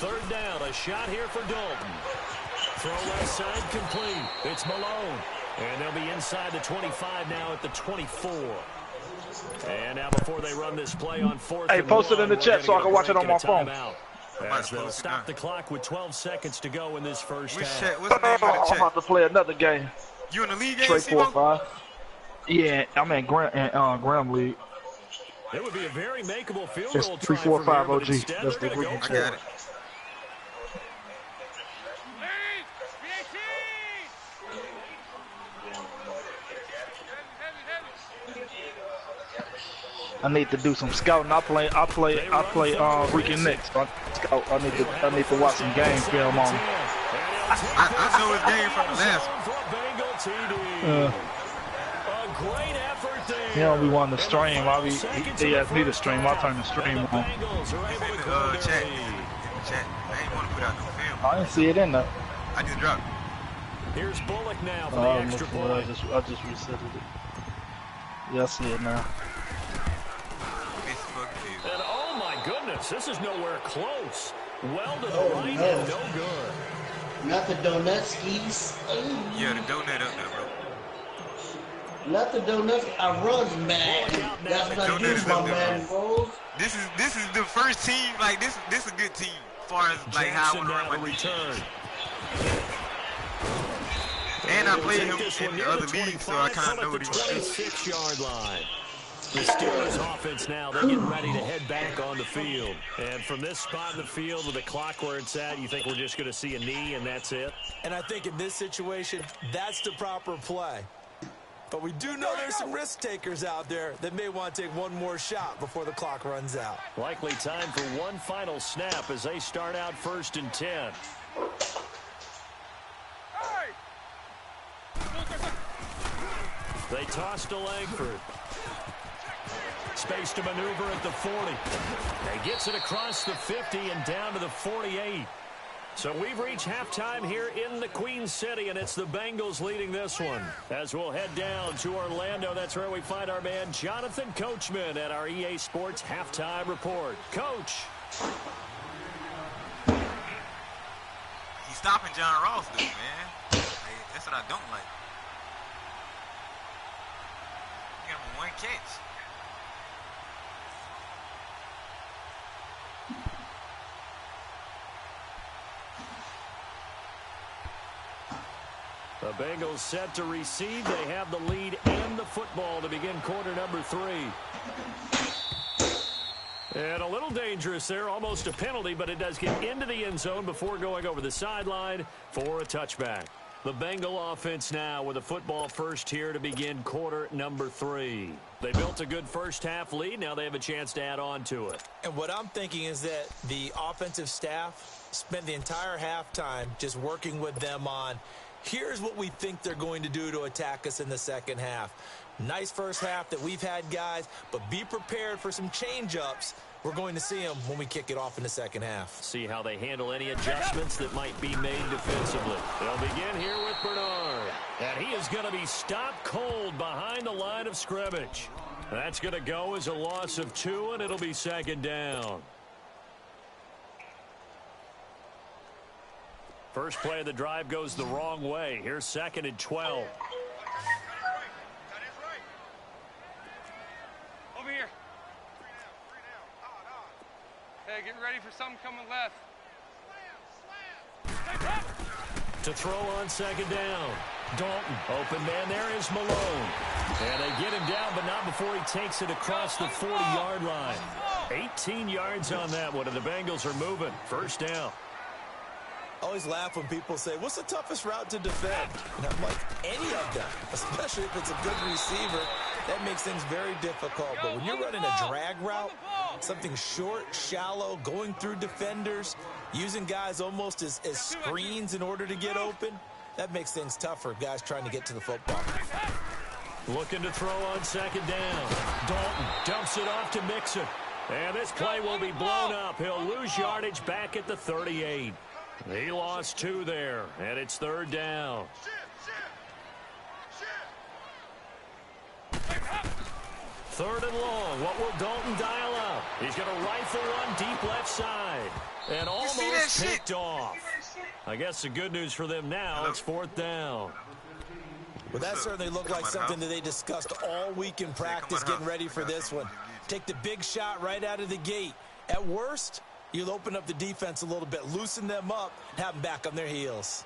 third down. A shot here for Dalton. Throw left side complete. It's Malone. And they'll be inside the 25 now at the 24. And now before they run this play on fourth hey, and post one, it in the chat so I can watch it on my phone. As they'll stop the clock with 12 seconds to go in this first half. What's the name of the chat? I'm about to play another game. You in the league game, Trade 4-5. Yeah, I'm in Graham League. It would be a very makeable field it's goal 3-4-5 OG. That's the group. I got it. I need to do some scouting. I play Weekend next. I need to watch some game film on. I know his game from the last one. He don't be wanting to stream. He asked me to stream. I'll turn the stream on. Chat. I ain't want to put out no film. I didn't see it in there. I just dropped it. Here's Bullock now for the extra point. I just reset it. Yeah, I see it now. And oh my goodness, this is nowhere close. Well to the right and no good. Not the Donetskis. Yeah, the donut up there, bro. Not the donuts. I run back. That's what I do, my man, bro. This is the first team. Like this is a good team as far as like how I want to run my return. And I played him in the other league, so I kind of know what he was doing. 26-yard line. The Steelers offense now, they're getting ready to head back on the field. And from this spot in the field with the clock where it's at, you think we're just going to see a knee and that's it? And I think in this situation, that's the proper play. But we do know there's some risk takers out there that may want to take one more shot before the clock runs out. Likely time for one final snap as they start out 1st and 10. They toss to Langford. Space to maneuver at the 40. He gets it across the 50 and down to the 48. So we've reached halftime here in the Queen City, and it's the Bengals leading this one. As we'll head down to Orlando, that's where we find our man Jonathan Coachman at our EA Sports Halftime Report. Coach. He's stopping John Ross, dude, man. That's what I don't like. He got him one catch. The Bengals set to receive. They have the lead and the football to begin quarter number 3. And a little dangerous there, almost a penalty, but it does get into the end zone before going over the sideline for a touchback. The Bengal offense now with a football first here to begin quarter number 3. They built a good first half lead. Now they have a chance to add on to it. And what I'm thinking is that the offensive staff spent the entire halftime just working with them on here's what we think they're going to do to attack us in the second half. Nice first half that we've had, guys, but be prepared for some change-ups. We're going to see them when we kick it off in the second half. See how they handle any adjustments that might be made defensively. They'll begin here with Bernard. And he is going to be stopped cold behind the line of scrimmage. That's going to go as a loss of 2, and it'll be second down. First play of the drive goes the wrong way. Here's 2nd and 12. Over here. 3 down. Hey, get ready for something coming left. To throw on 2nd down. Dalton, open man, there is Malone. And they get him down, but not before he takes it across the 40-yard line. 18 yards on that one, and the Bengals are moving. First down. I always laugh when people say, what's the toughest route to defend? And I'm like, any of them, especially if it's a good receiver. That makes things very difficult. But when you're running a drag route, something short, shallow, going through defenders, using guys almost as screens in order to get open, that makes things tougher, guys trying to get to the football. Looking to throw on 2nd down. Dalton dumps it off to Mixon. And this play will be blown up. He'll lose yardage back at the 38. He lost 2 there, and it's 3rd down. 3rd and long. What will Dalton dial up? He's going to rifle one deep left side. And almost picked off. I guess the good news for them now, it's 4th down. Well, that certainly looked like something that they discussed all week in practice getting ready for this one. Take the big shot right out of the gate. At worst, you'll open up the defense a little bit, loosen them up, and have them back on their heels.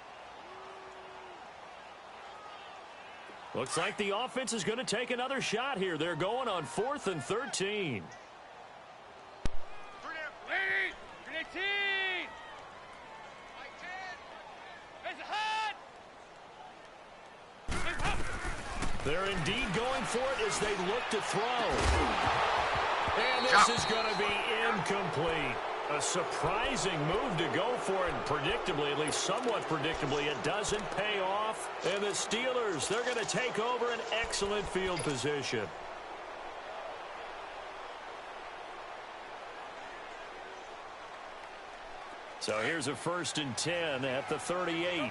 Looks like the offense is going to take another shot here. They're going on 4th and 13. They're indeed going for it as they look to throw. And this is going to be incomplete. A surprising move to go for it. Predictably, at least somewhat predictably, it doesn't pay off. And the Steelers, they're going to take over an excellent field position. So here's a 1st and 10 at the 38.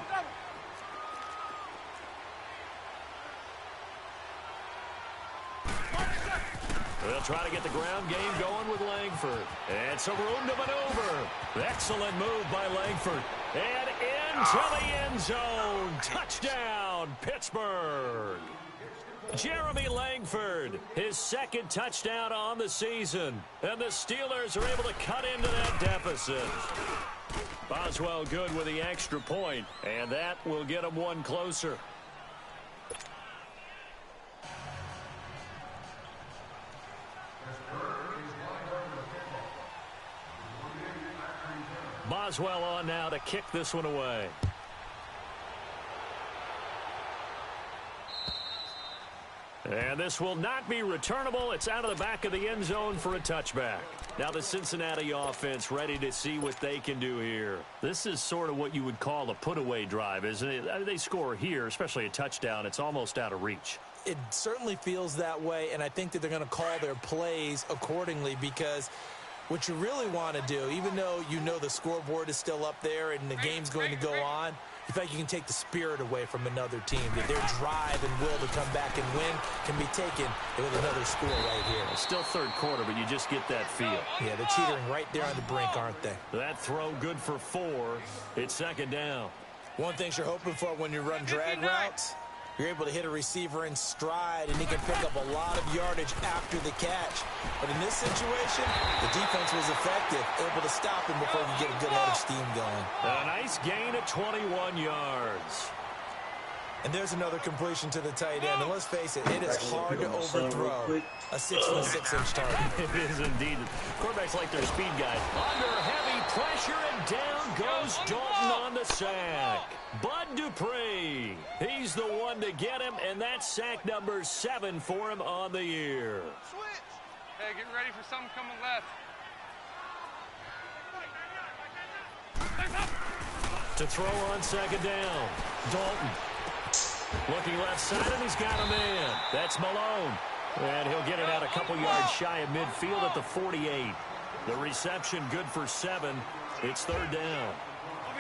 They'll try to get the ground game going with Langford. And some room to maneuver. Excellent move by Langford. And into the end zone. Touchdown, Pittsburgh. Jeremy Langford, his 2nd touchdown on the season. And the Steelers are able to cut into that deficit. Boswell good with the extra point. And that will get them one closer. Boswell on now to kick this one away. And this will not be returnable. It's out of the back of the end zone for a touchback. Now the Cincinnati offense ready to see what they can do here. This is sort of what you would call a put-away drive, isn't it? I mean, they score here, especially a touchdown. It's almost out of reach. It certainly feels that way, and I think that they're going to call their plays accordingly because what you really want to do, even though you know the scoreboard is still up there and the game's going to go on, you feel like you can take the spirit away from another team, that their drive and will to come back and win can be taken with another score right here. It's still 3rd quarter, but you just get that feel. Yeah, they're teetering right there on the brink, aren't they? That throw good for 4. It's 2nd down. One thing you're hoping for when you run drag routes, you're able to hit a receiver in stride, and he can pick up a lot of yardage after the catch. But in this situation, the defense was effective, able to stop him before you get a good head of steam going. A nice gain of 21 yards. And there's another completion to the tight end. And let's face it, it is hard to overthrow a 6'6" target. It is indeed. Quarterbacks like their speed guys. Under heavy pressure, and down goes Dalton on the sack. Bud Dupree, he's the one to get him, and that's sack number 7 for him on the year. Hey, get ready for something coming left. To throw on 2nd down, Dalton. Looking left side, and he's got a man. That's Malone. And he'll get it out a couple yards shy of midfield at the 48. The reception good for 7. It's 3rd down.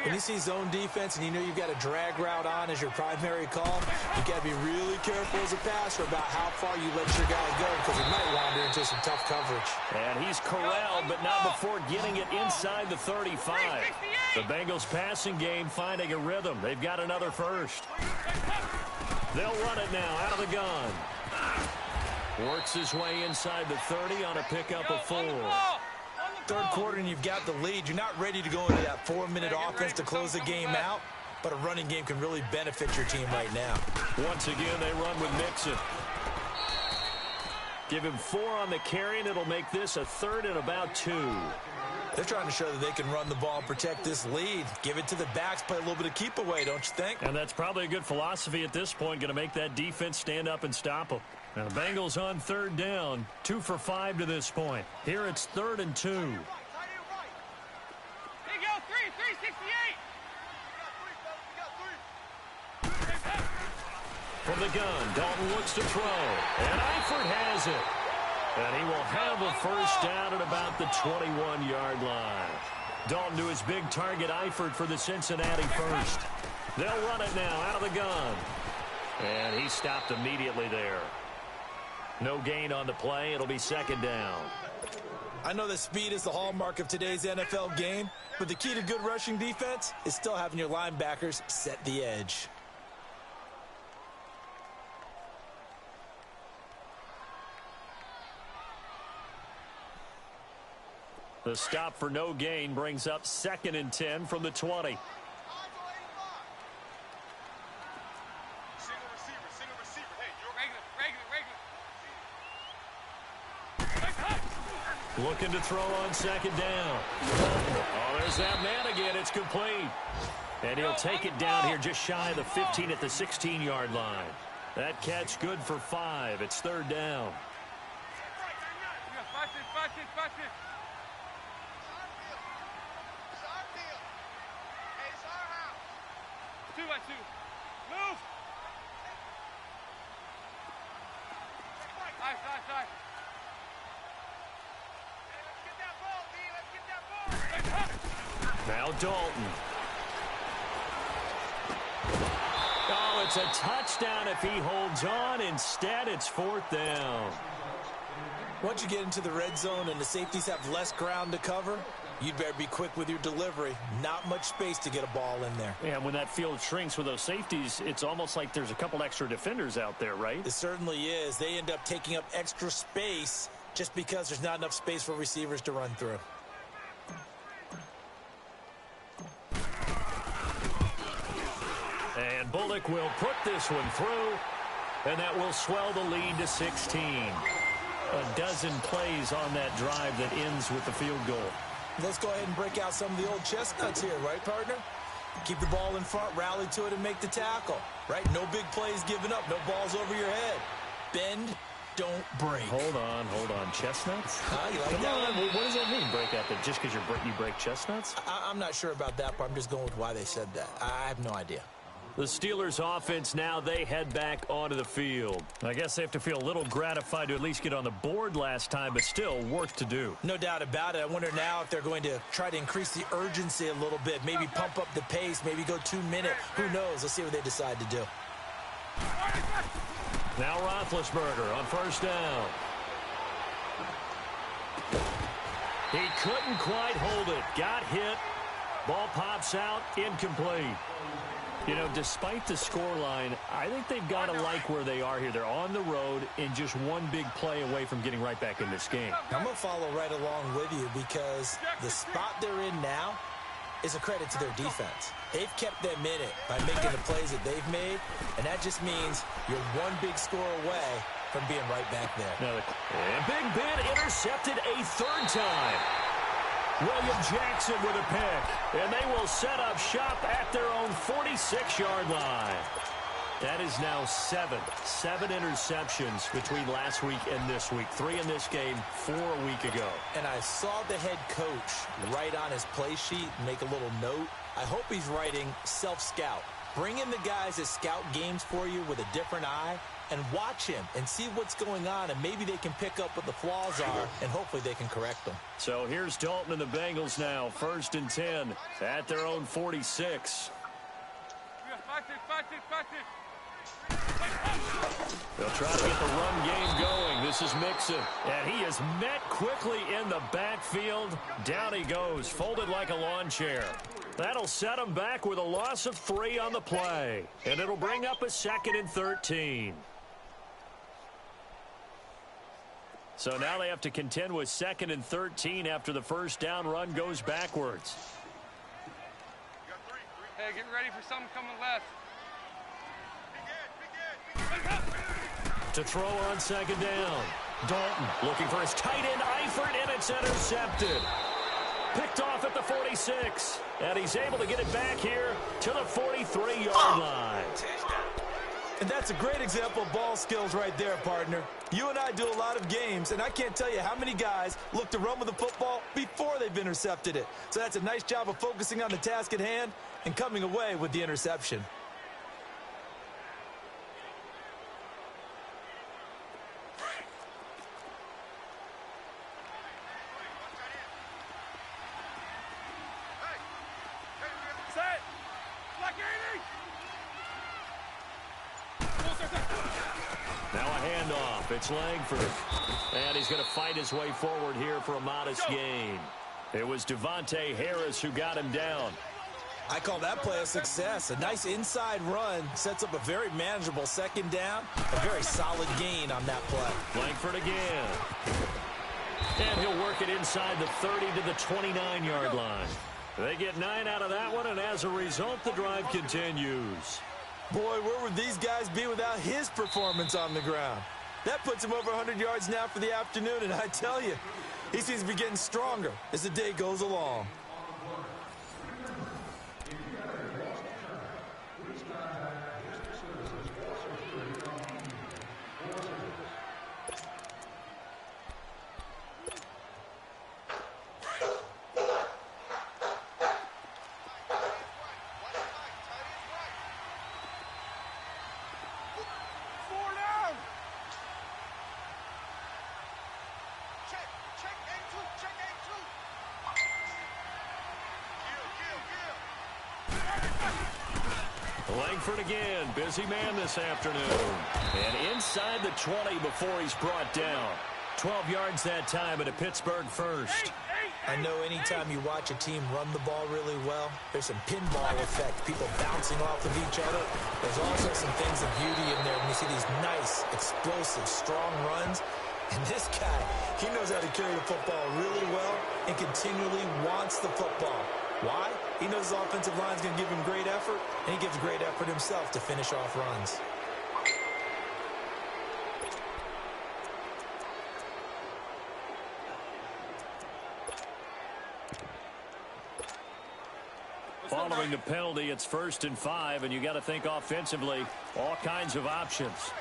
When you see zone defense and you know you've got a drag route on as your primary call, you've got to be really careful as a passer about how far you let your guy go because he might wander into some tough coverage. And he's corralled, but not before getting it inside the 35. The Bengals passing game finding a rhythm. They've got another first. They'll run it now out of the gun. Works his way inside the 30 on a pickup of 4. 3rd quarter and you've got the lead. You're not ready to go into that 4-minute offense to close the game out, but a running game can really benefit your team right now. Once again, they run with Mixon. Give him 4 on the carry, and it'll make this a 3rd and about 2. They're trying to show that they can run the ball and protect this lead. Give it to the backs, play a little bit of keep away, don't you think? And that's probably a good philosophy at this point, going to make that defense stand up and stop them. Now, the Bengals on 3rd down, 2 for 5 to this point. Here it's 3rd and 2. Here you go, 360. From the gun, Dalton looks to throw, and Eifert has it. And he will have a first down at about the 21-yard line. Dalton to his big target, Eifert, for the Cincinnati first. They'll run it now out of the gun. And he stopped immediately there. No gain on the play. It'll be second down. I know that speed is the hallmark of today's NFL game, but the key to good rushing defense is still having your linebackers set the edge. The stop for no gain brings up 2nd and 10 from the 20. Looking to throw on 2nd down. Oh, there's that man again. It's complete. And he'll take it down here just shy of the 15 at the 16-yard line. That catch good for 5. It's 3rd down. Move! Side. Now Dalton. Oh, it's a touchdown if he holds on. Instead, it's 4th down. Once you get into the red zone and the safeties have less ground to cover, you'd better be quick with your delivery. Not much space to get a ball in there. Yeah, when that field shrinks with those safeties, it's almost like there's a couple extra defenders out there, right? It certainly is. They end up taking up extra space just because there's not enough space for receivers to run through. And Bullock will put this one through, and that will swell the lead to 16. A dozen plays on that drive that ends with the field goal. Let's go ahead and break out some of the old chestnuts here, right, partner? Keep the ball in front, rally to it, and make the tackle, right? No big plays given up, no balls over your head. Bend, don't break. Hold on. Chestnuts? You like Come that on, one? what does that mean, break out? That just because you break chestnuts? I'm not sure about that, but I'm just going with why they said that. I have no idea. The Steelers offense now, they head back onto the field. I guess they have to feel a little gratified to at least get on the board last time, but still work to do. No doubt about it. I wonder now if they're going to try to increase the urgency a little bit, maybe pump up the pace, maybe go 2-minute. Who knows? Let's see what they decide to do. Now Roethlisberger on 1st down. He couldn't quite hold it. Got hit. Ball pops out. Incomplete. You know, despite the scoreline, I think they've got to like where they are here. They're on the road and just one big play away from getting right back in this game. I'm going to follow right along with you because the spot they're in now is a credit to their defense. They've kept them in it by making the plays that they've made, and that just means you're one big score away from being right back there. And Big Ben intercepted a 3rd time. William Jackson with a pick, and they will set up shop at their own 46-yard line. That is now 7 interceptions between last week and this week. 3 in this game, 4 a week ago. And I saw the head coach write on his play sheet, make a little note. I hope he's writing self-scout. Bring in the guys that scout games for you with a different eye and watch him and see what's going on, and maybe they can pick up what the flaws are, and hopefully they can correct them. So here's Dalton and the Bengals now, 1st and 10 at their own 46. They'll try to get the run game going. This is Mixon, and he is met quickly in the backfield. Down he goes, folded like a lawn chair. That'll set him back with a loss of 3 on the play, and it'll bring up a 2nd and 13. So now they have to contend with 2nd and 13 after the 1st down run goes backwards. Hey, get ready for something coming left. To throw on 2nd down. Dalton looking for his tight end, Eifert, and it's intercepted. Picked off at the 46, and he's able to get it back here to the 43-yard line. And that's a great example of ball skills right there, partner. You and I do a lot of games, and I can't tell you how many guys look to run with the football before they've intercepted it. So that's a nice job of focusing on the task at hand and coming away with the interception. Now a handoff. handoff. It's Langford. And he's going to fight his way forward here for a modest gain. It was Devontae Harris who got him down. I call that play a success. A nice inside run sets up a very manageable second down. A very solid gain on that play. Langford again. And he'll work it inside the 30 to the 29-yard line. They get 9 out of that one, and as a result, the drive continues. Boy, where would these guys be without his performance on the ground? That puts him over 100 yards now for the afternoon, and I tell you, he seems to be getting stronger as the day goes along. Langford again, busy man this afternoon. And inside the 20 before he's brought down. 12 yards that time and a Pittsburgh first. I know anytime you watch a team run the ball really well, there's some pinball effect, people bouncing off of each other. There's also some things of beauty in there when you see these nice, explosive, strong runs. And this guy, he knows how to carry the football really well and continually wants the football. Why? He knows his offensive line is going to give him great effort, and he gives great effort himself to finish off runs. Following the penalty, it's 1st and 5, and you got to think offensively, all kinds of options.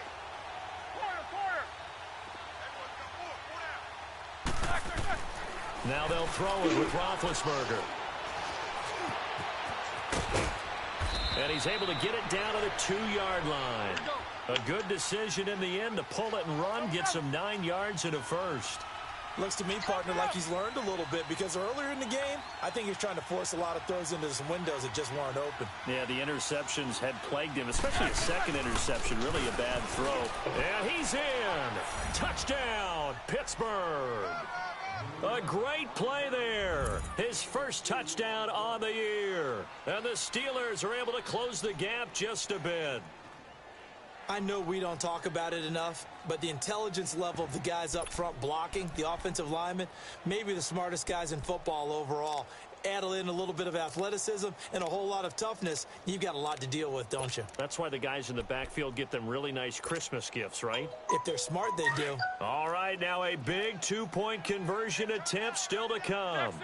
Now they'll throw it with Roethlisberger. And he's able to get it down to the 2-yard line. A good decision in the end to pull it and run, get some 9 yards and a first. Looks to me, partner, like he's learned a little bit because earlier in the game, I think he's trying to force a lot of throws into some windows that just weren't open. Yeah, the interceptions had plagued him, especially a second interception, really a bad throw. And he's in. Touchdown, Pittsburgh. A great play there. His first touchdown on the year. And the Steelers are able to close the gap just a bit. I know we don't talk about it enough, but the intelligence level of the guys up front blocking, the offensive linemen, maybe the smartest guys in football overall. Add in a little bit of athleticism and a whole lot of toughness, you've got a lot to deal with, don't you? That's why the guys in the backfield get them really nice Christmas gifts, right? If they're smart, they do. All right, now a big 2-point conversion attempt still to come.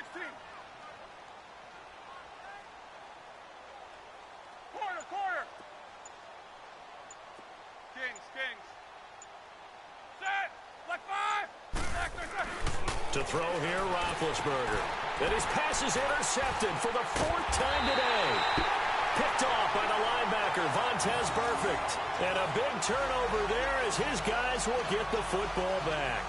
To throw here, Roethlisberger. And his pass is intercepted for the 4th time today. Picked off by the linebacker, Vontaze Burfict. And a big turnover there as his guys will get the football back.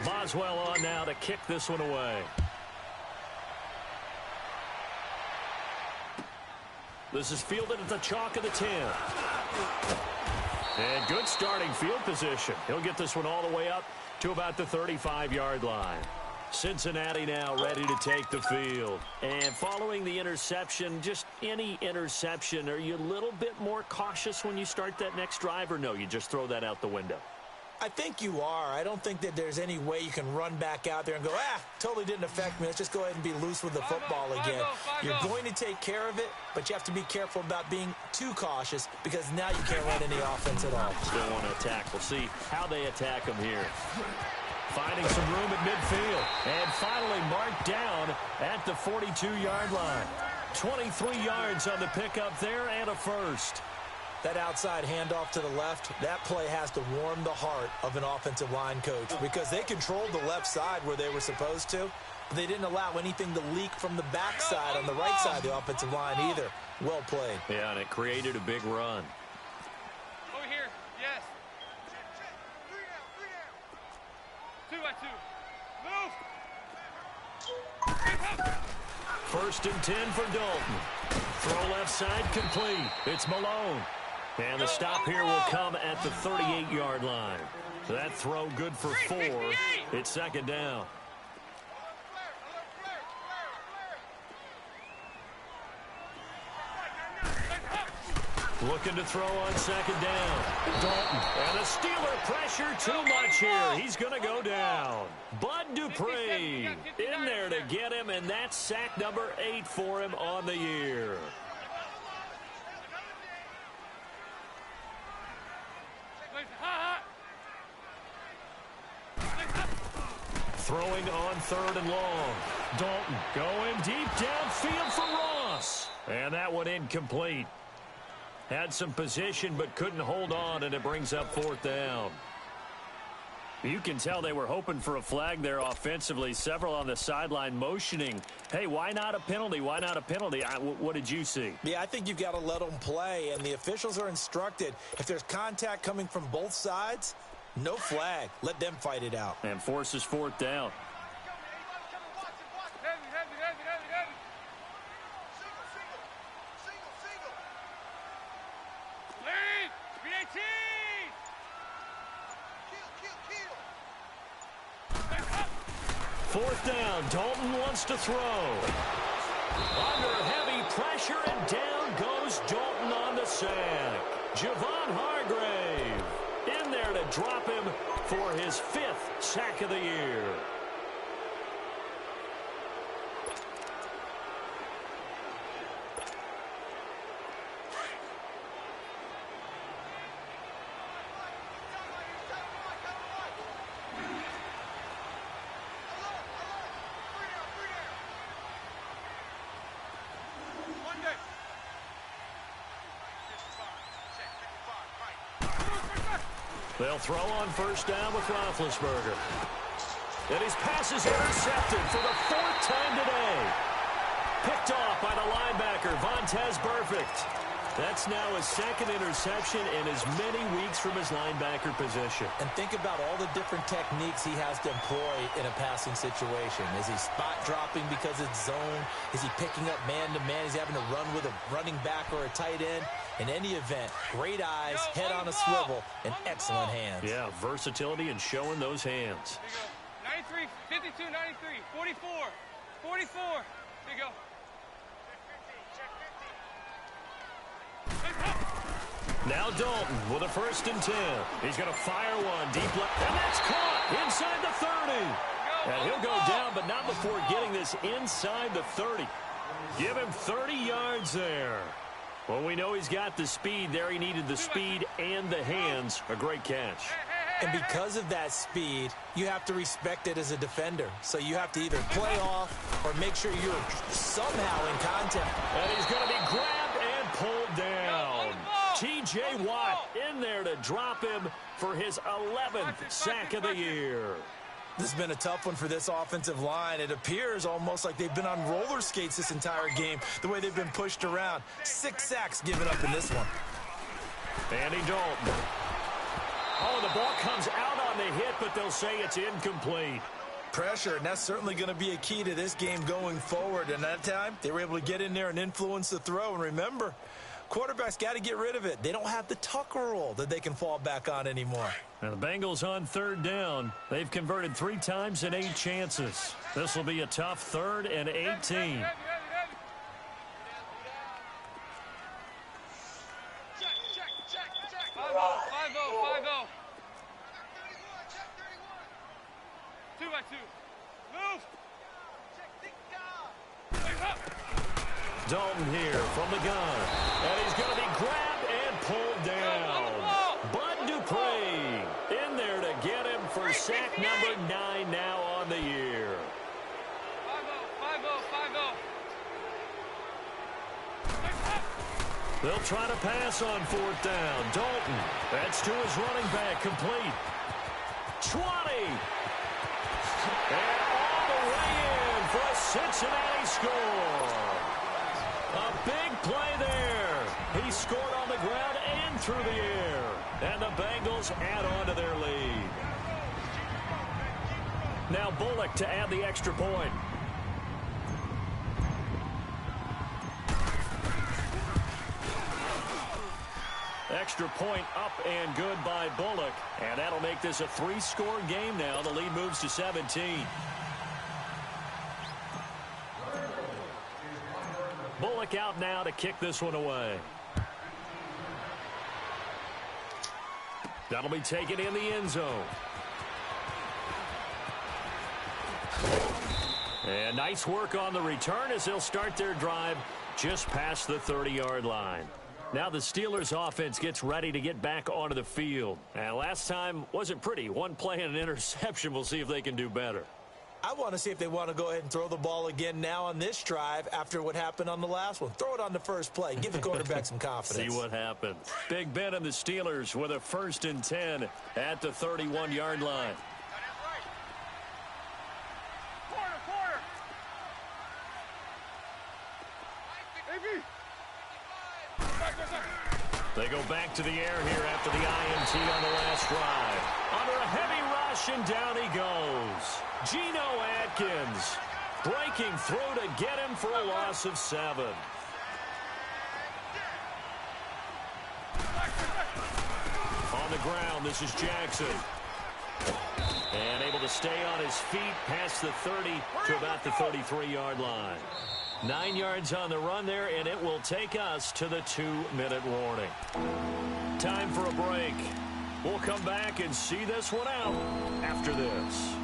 Boswell on now to kick this one away. This is fielded at the chalk of the 10. And good starting field position. He'll get this one all the way up to about the 35-yard line. Cincinnati now ready to take the field. And following the interception, just any interception, are you a little bit more cautious when you start that next drive, or no, you just throw that out the window? I think you are. I don't think that there's any way you can run back out there and go, totally didn't affect me. Let's just go ahead and be loose with the football again. You're going to take care of it, but you have to be careful about being too cautious because now you can't run any offense at all. Still want to attack. We'll see how they attack him here. Finding some room at midfield. And finally marked down at the 42-yard line. 23 yards on the pickup there and a first. That outside handoff to the left, that play has to warm the heart of an offensive line coach because they controlled the left side where they were supposed to, but they didn't allow anything to leak from the backside on the right side of the offensive line either. Well played. Yeah, and it created a big run. Over here, yes. 2 by 2. Move. First and 10 for Dalton. Throw left side complete. It's Malone. And the stop here will come at the 38-yard line. That throw good for 4. It's second down. Looking to throw on second down. Dalton. And the Steeler pressure too much here. He's going to go down. Bud Dupree in there to get him, and that's sack number 8 for him on the year. Throwing on third and long. Dalton going deep downfield for Ross. And that one incomplete. Had some position but couldn't hold on, and it brings up fourth down. You can tell they were hoping for a flag there offensively. Several on the sideline motioning, hey, why not a penalty? Why not a penalty? What did you see? Yeah, I think you've got to let them play, and the officials are instructed. If there's contact coming from both sides, no flag. Let them fight it out. And forces fourth down. Fourth down. Dalton wants to throw. Under heavy pressure, and down goes Dalton on the sack. Javon Hargrave in there to drop him for his 5th sack of the year. They'll throw on first down with Roethlisberger. And his pass is intercepted for the 4th time today. Picked off by the linebacker, Vontaze Burfict. That's now his 2nd interception in as many weeks from his linebacker position. And think about all the different techniques he has to employ in a passing situation. Is he spot dropping because it's zone? Is he picking up man-to-man? Is he having to run with a running back or a tight end? In any event, great eyes, head on a swivel, and excellent hands. Yeah, versatility and showing those hands. There you go. 93, 52, 93, 44, 44. There you go. Now Dalton with a first and 10. He's going to fire one deep left, and that's caught inside the 30. And he'll go down, but not before getting this inside the 30. Give him 30 yards there. Well, we know he's got the speed there. He needed the speed and the hands. A great catch. And because of that speed, you have to respect it as a defender. So you have to either play off or make sure you're somehow in contact. And he's going to be grabbed and pulled down. T.J. Watt in there to drop him for his 11th sack of the year. This has been a tough one for this offensive line. It appears almost like they've been on roller skates this entire game, the way they've been pushed around. 6 sacks given up in this one. Andy Dalton. Oh, the ball comes out on the hit, but they'll say it's incomplete. Pressure, and that's certainly going to be a key to this game going forward. And that time, they were able to get in there and influence the throw. And remember, quarterbacks got to get rid of it. They don't have the Tucker rule that they can fall back on anymore. Now the Bengals on third down. They've converted 3 times in 8 chances. This will be a tough 3rd and 18. 5-0, 5-0. 2 by 2. Move. Dalton here from the gun. And he's going to be grabbed and pulled down. Bud Dupree in there to get him for sack number 9 now on the year. 5-0. They'll try to pass on 4th down. Dalton, that's to his running back, complete. 20. And all the way in for a Cincinnati score. A big play there. He scored on the ground and through the air. And the Bengals add on to their lead. Now Bullock to add the extra point. Extra point up and good by Bullock. And that'll make this a 3-score game now. The lead moves to 17. Bullock out now to kick this one away. That'll be taken in the end zone. And nice work on the return as they'll start their drive just past the 30-yard line. Now the Steelers offense gets ready to get back onto the field. And last time wasn't pretty. One play and an interception. We'll see if they can do better. I want to see if they want to go ahead and throw the ball again now on this drive after what happened on the last one. Throw it on the first play. Give the quarterback some confidence. See what happens. Big Ben and the Steelers with a 1st and 10 at the 31-yard line. They go back to the air here after the INT on the last drive. Under a heavy rush, and down he goes. Geno Atkins breaking through to get him for a loss of 7. On the ground, this is Jackson. And able to stay on his feet past the 30 to about the 33-yard line. 9 yards on the run there, and it will take us to the 2-minute warning. Time for a break. We'll come back and see this one out after this.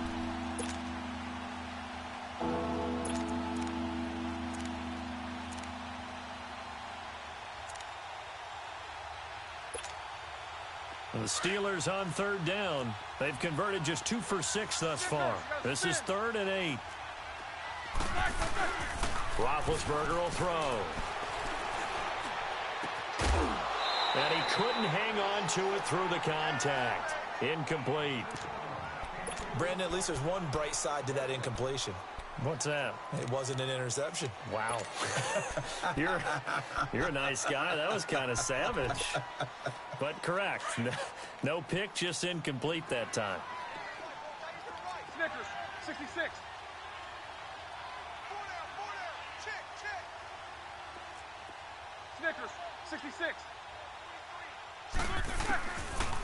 The Steelers on 3rd down. They've converted just 2 for 6 thus far. This is 3rd and 8. Roethlisberger will throw. And he couldn't hang on to it through the contact. Incomplete. Brandon, at least there's one bright side to that incompletion. What's that? It wasn't an interception. Wow. You're a nice guy. That was kind of savage. But correct. No pick, just incomplete that time. Snickers, 66. Snickers, 66.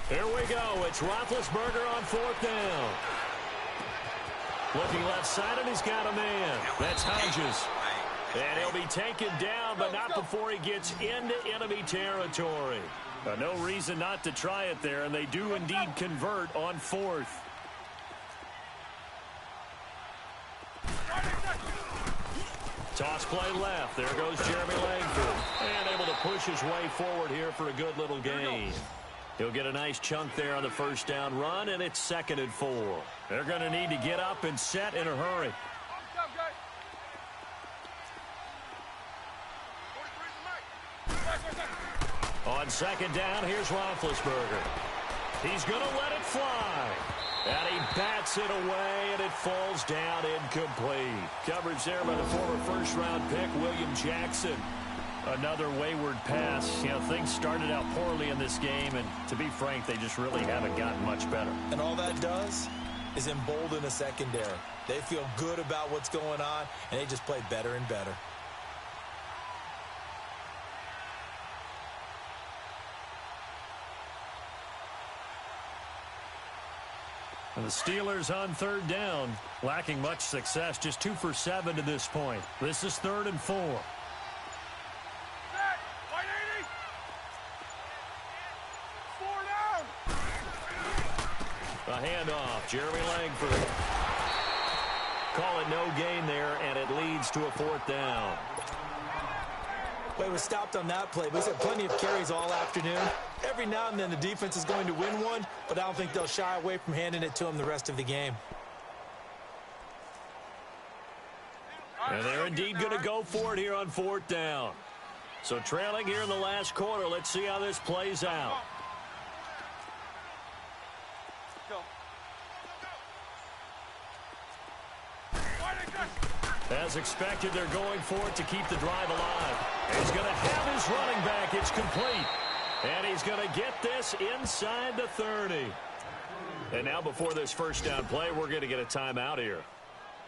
Here we go. It's Roethlisberger on 4th down. Looking left side, and he's got a man. That's Hodges. And he'll be taken down, but not before he gets into enemy territory. No reason not to try it there, and they do indeed convert on 4th. Toss play left. There goes Jeremy Langford. And able to push his way forward here for a good little gain. He'll get a nice chunk there on the 1st down run, and it's 2nd and 4. They're going to need to get up and set in a hurry. On 2nd down, here's Roethlisberger. He's going to let it fly. And he bats it away, and it falls down incomplete. Coverage there by the former 1st-round pick, William Jackson. Another wayward pass. You know, things started out poorly in this game, and to be frank, they just really haven't gotten much better. And all that does is embolden a secondary. They feel good about what's going on, and they just play better and better. And the Steelers on 3rd down, lacking much success, just 2 for 7 to this point. This is 3rd and 4. A handoff, Jeremy Langford. Call it no gain there, and it leads to a 4th down. Well, he was stopped on that play, but he's had plenty of carries all afternoon. Every now and then the defense is going to win one, but I don't think they'll shy away from handing it to him the rest of the game. And they're indeed going to go for it here on 4th down. So trailing here in the last quarter, let's see how this plays out. As expected, they're going for it to keep the drive alive. He's going to have his running back. It's complete. And he's going to get this inside the 30. And now before this 1st down play, we're going to get a timeout here,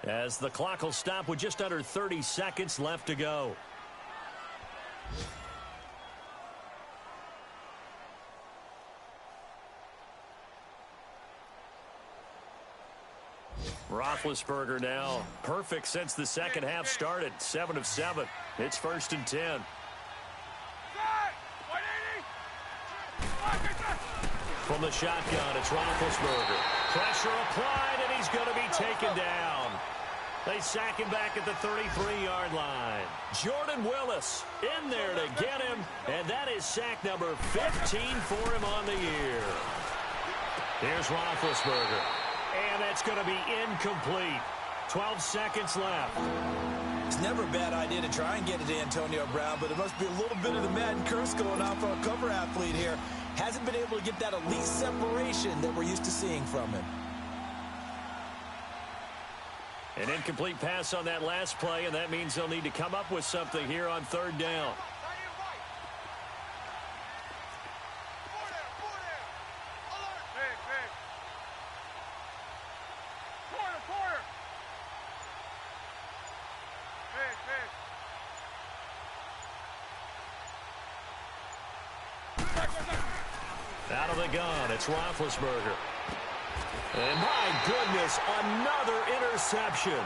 as the clock will stop with just under 30 seconds left to go. Roethlisberger now perfect since the second half started. 7 of 7. It's 1st and 10. From the shotgun, it's Roethlisberger. Pressure applied, and he's going to be taken down. They sack him back at the 33-yard line. Jordan Willis in there to get him, and that is sack number 15 for him on the year. Here's Roethlisberger, and that's going to be incomplete. 12 seconds left. It's never a bad idea to try and get it to Antonio Brown, but it must be a little bit of the Madden curse going on for a cover athlete here. Hasn't been able to get that elite separation that we're used to seeing from him. An incomplete pass on that last play, and that means they'll need to come up with something here on 3rd down. Out of the gun, it's Roethlisberger. And my goodness, another interception.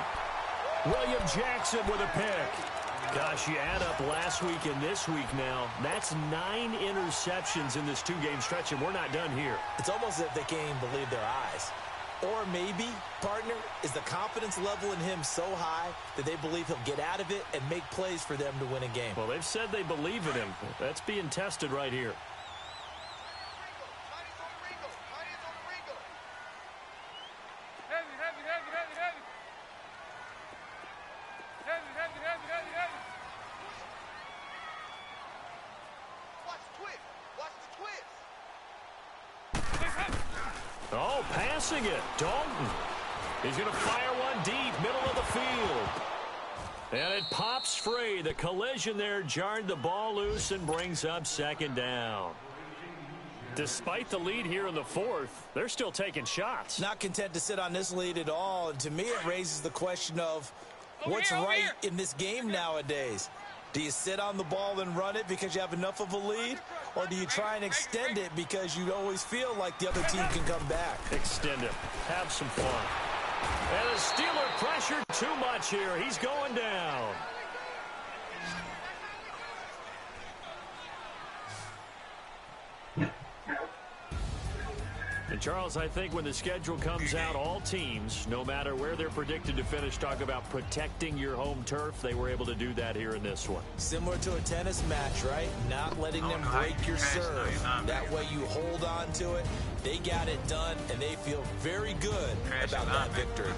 William Jackson with a pick. Gosh, you add up last week and this week now, that's 9 interceptions in this 2-game stretch, and we're not done here. It's almost as if they can't even believe their eyes. Or maybe, partner, is the confidence level in him so high that they believe he'll get out of it and make plays for them to win a game. Well, they've said they believe in him. That's being tested right here. Oh, passing it. Dalton. He's going to fire one deep, middle of the field. And it pops free. The collision there jarred the ball loose and brings up 2nd down. Despite the lead here in the 4th, they're still taking shots. Not content to sit on this lead at all. And to me, it raises the question of what's right in this game nowadays. Do you sit on the ball and run it because you have enough of a lead? Or do you try and extend it because you always feel like the other team can come back? Extend it. Have some fun. And the Steeler pressure too much here. He's going down. And Charles, I think when the schedule comes out, all teams, no matter where they're predicted to finish, talk about protecting your home turf. They were able to do that here in this one. Similar to a tennis match, right? Not letting them break your serve. That way you hold on to it. They got it done, and they feel very good about that victory.